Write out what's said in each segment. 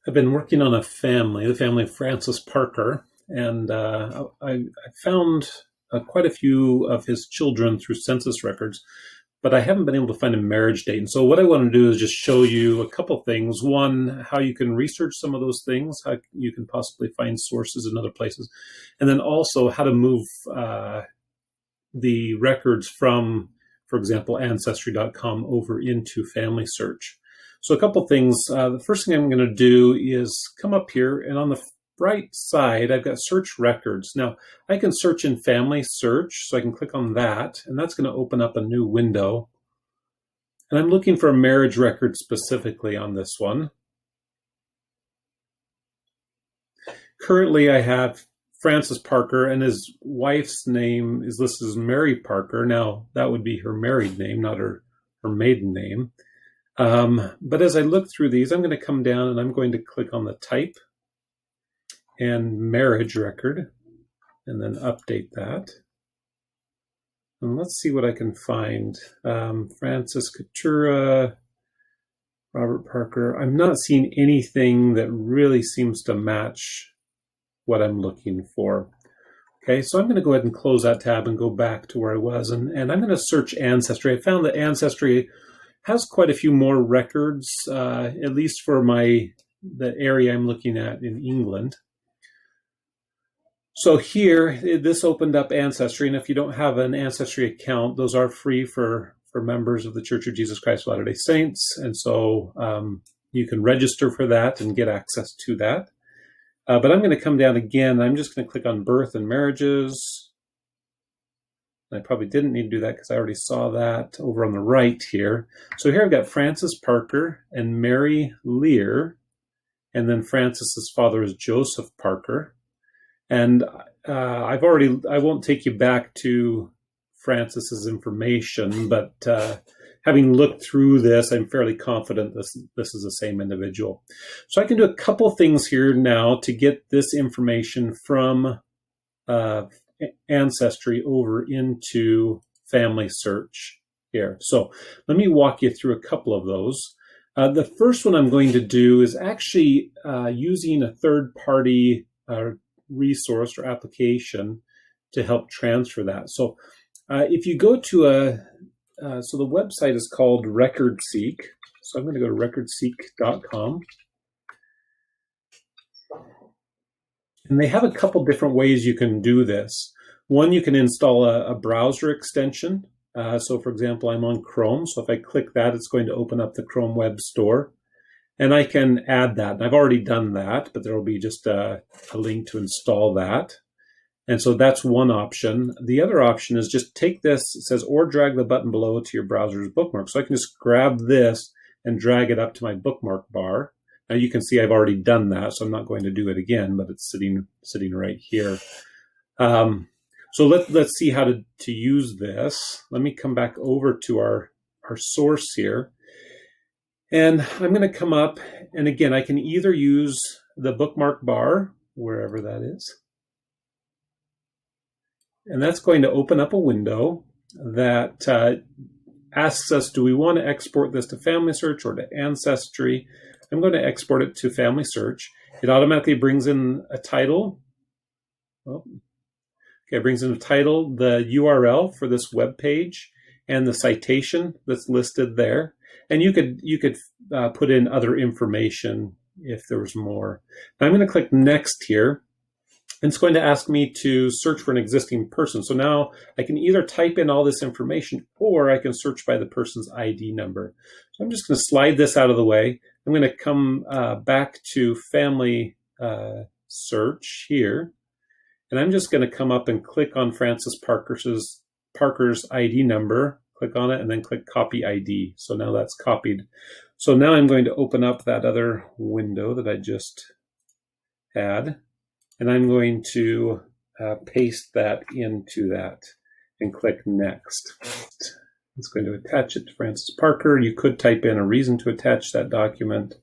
I've been working on the family of Francis Parker, and I found quite a few of his children through census records, but I haven't been able to find a marriage date. And so what I want to do is just show you a couple things. One, how you can research some of those things, how you can possibly find sources in other places, and then also how to move the records from, for example, Ancestry.com over into FamilySearch. So a couple things. The first thing I'm going to do is come up here, and on the right side, I've got search records. Now, I can search in FamilySearch, so I can click on that, and that's going to open up a new window. And I'm looking for a marriage record specifically on this one. Currently, I have Francis Parker, and his wife's name is listed as Mary Parker. Now, that would be her married name, not her maiden name. But as I look through these, I'm going to come down and I'm going to click on the type and marriage record and then update that. And let's see what I can find. Francis Coutura, Robert Parker. I'm not seeing anything that really seems to match what I'm looking for. Okay, so I'm going to go ahead and close that tab and go back to where I was. And I'm going to search Ancestry. I found that Ancestry has quite a few more records, at least for the area I'm looking at in England. So here, this opened up Ancestry, and if you don't have an Ancestry account, those are free for members of the Church of Jesus Christ of Latter-day Saints, and so you can register for that and get access to that. But I'm going to come down again. I'm just going to click on birth and marriages. I probably didn't need to do that because I already saw that over on the right here. So here I've got Francis Parker and Mary Lear, and then Francis's father is Joseph Parker. And I won't take you back to Francis's information, but having looked through this, I'm fairly confident this is the same individual. So I can do a couple things here now to get this information from Ancestry over into FamilySearch here. So let me walk you through a couple of those. The first one I'm going to do is actually using a third-party resource or application to help transfer that. So if you go to so the website is called RecordSeek. So I'm going to go to recordseek.com. And they have a couple different ways you can do this. One, you can install a browser extension. So for example, I'm on Chrome. So if I click that, it's going to open up the Chrome Web Store. And I can add that. And I've already done that, but there will be just a link to install that. And so that's one option. The other option is just take this, it says, or drag the button below to your browser's bookmark. So I can just grab this and drag it up to my bookmark bar. Now you can see I've already done that, so I'm not going to do it again, but it's sitting right here. So let's see how to use this. Let me come back over to our source here. And I'm going to come up, and again, I can either use the bookmark bar, wherever that is. And that's going to open up a window that asks us, do we want to export this to FamilySearch or to Ancestry? I'm going to export it to FamilySearch. It automatically brings in a title. Oh, okay, it brings in a title, the URL for this web page, and the citation that's listed there. And you could put in other information if there was more. Now I'm going to click Next here. And it's going to ask me to search for an existing person. So now I can either type in all this information or I can search by the person's ID number. So I'm just going to slide this out of the way. I'm going to come back to Family Search here. And I'm just going to come up and click on Francis Parker's ID number. Click on it and then click Copy ID. So now that's copied. So now I'm going to open up that other window that I just had. And I'm going to paste that into that and click Next. It's going to attach it to Francis Parker. You could type in a reason to attach that document.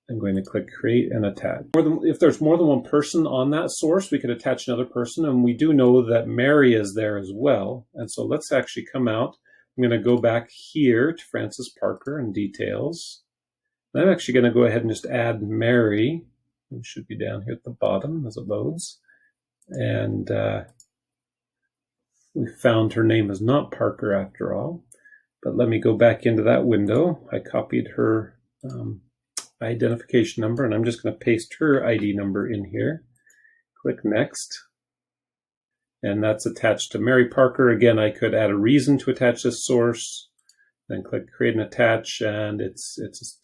I'm going to click Create and Attach. If there's more than one person on that source, we could attach another person. And we do know that Mary is there as well. And so let's actually come out. I'm going to go back here to Francis Parker and Details. I'm actually going to go ahead and just add Mary. It should be down here at the bottom as it loads. And we found her name is not Parker after all. But let me go back into that window. I copied her identification number, and I'm just going to paste her ID number in here. Click Next. And that's attached to Mary Parker. Again, I could add a reason to attach this source, then click Create and Attach, and it's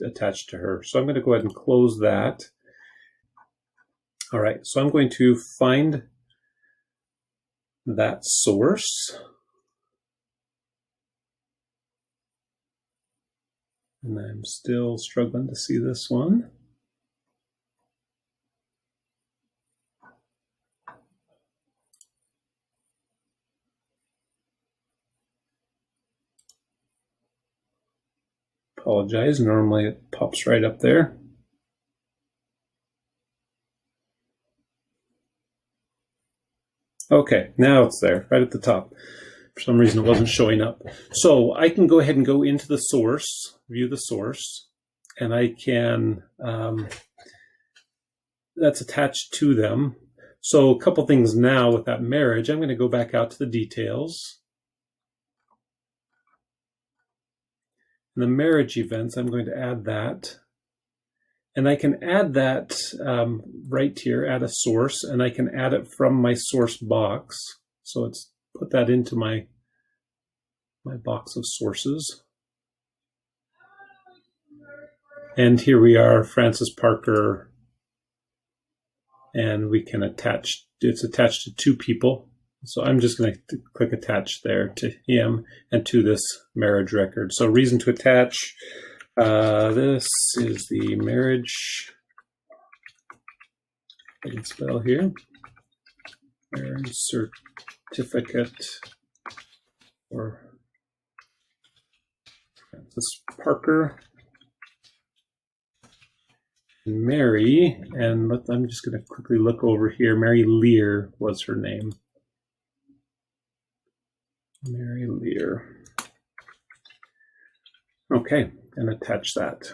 attached to her. So I'm going to go ahead and close that. All right, so I'm going to find that source. And I'm still struggling to see this one. Apologize, normally it pops right up there. Okay, now it's there, right at the top. For some reason it wasn't showing up. So I can go ahead and go into the source, view the source, and I can, that's attached to them. So a couple things now with that marriage. I'm going to go back out to the details. The marriage events, I'm going to add that. And I can add that right here, add a source, and I can add it from my source box. So it's put that into my box of sources. And here we are, Francis Parker, and we can attach, it's attached to two people. So I'm just going to click attach there to him and to this marriage record. So reason to attach, this is the marriage, I can spell here, marriage certificate for Francis Parker and Mary, and I'm just going to quickly look over here. Mary Lear was her name. Mary Lear. Okay, and attach that.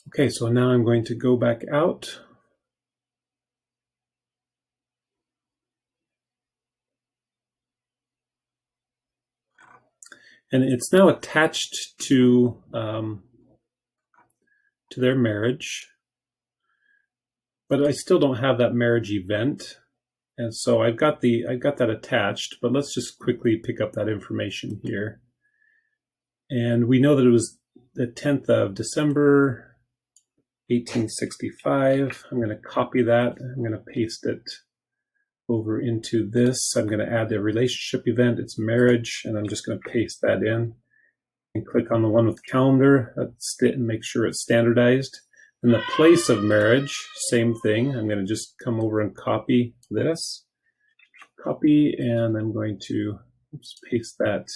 Okay, so now I'm going to go back out. And it's now attached to their marriage, but I still don't have that marriage event. And so I've got that attached, but let's just quickly pick up that information here. And we know that it was the 10th of December, 1865. I'm going to copy that. I'm going to paste it over into this. I'm going to add the relationship event. It's marriage, and I'm just going to paste that in. And click on the one with calendar. That's it, and make sure it's standardized. In the place of marriage, same thing. I'm going to just come over and copy this. Copy, and I'm going to paste that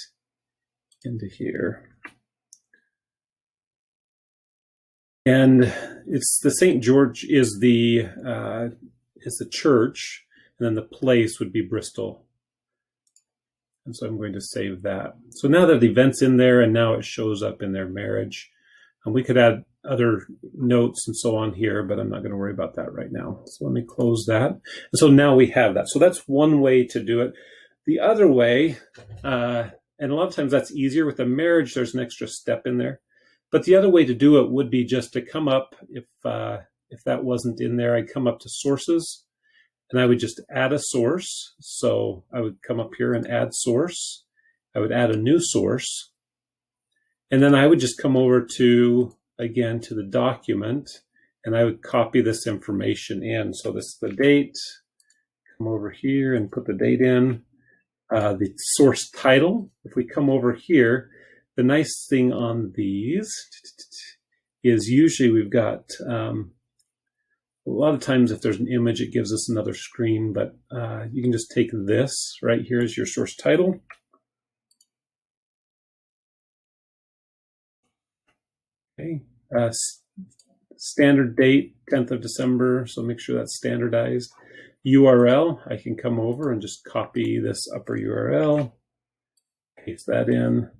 into here. And it's the St. George is the church, and then the place would be Bristol. And so I'm going to save that. So now that the event's in there, and now it shows up in their marriage. And we could add other notes and so on here, but I'm not going to worry about that right now. So let me close that. And so now we have that. So that's one way to do it. The other way, and a lot of times that's easier with the marriage, there's an extra step in there. But the other way to do it would be just to come up, if that wasn't in there, I'd come up to sources, and I would just add a source. So I would come up here and add source. I would add a new source. And then I would just come over to, again, to the document, and I would copy this information in. So this is the date. Come over here and put the date in. The source title. If we come over here, the nice thing on these is usually we've got, a lot of times if there's an image, it gives us another screen, but you can just take this right here as your source title. Okay, standard date, 10th of December, so make sure that's standardized. URL, I can come over and just copy this upper URL, paste that in.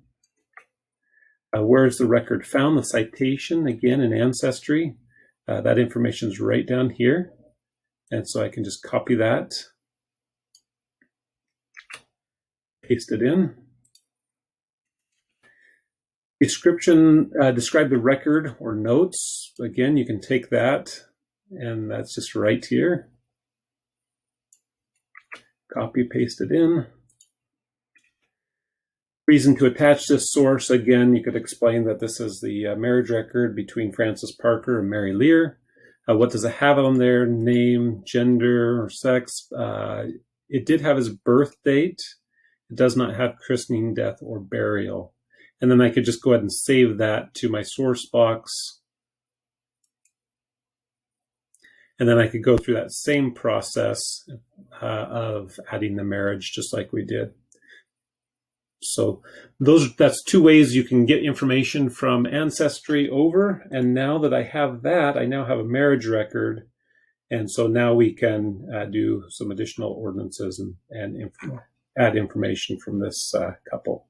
Where's the record found? The citation, again, in Ancestry. That information is right down here. And so I can just copy that, paste it in. Description, describe the record or notes. Again, you can take that, and that's just right here. Copy, paste it in. Reason to attach this source, again, you could explain that this is the marriage record between Francis Parker and Mary Lear. What does it have on there? Name, gender, or sex. It did have his birth date. It does not have christening, death, or burial. And then I could just go ahead and save that to my source box. And then I could go through that same process of adding the marriage just like we did. So that's two ways you can get information from Ancestry over. And now that I have that, I now have a marriage record. And so now we can do some additional ordinances and add information from this couple.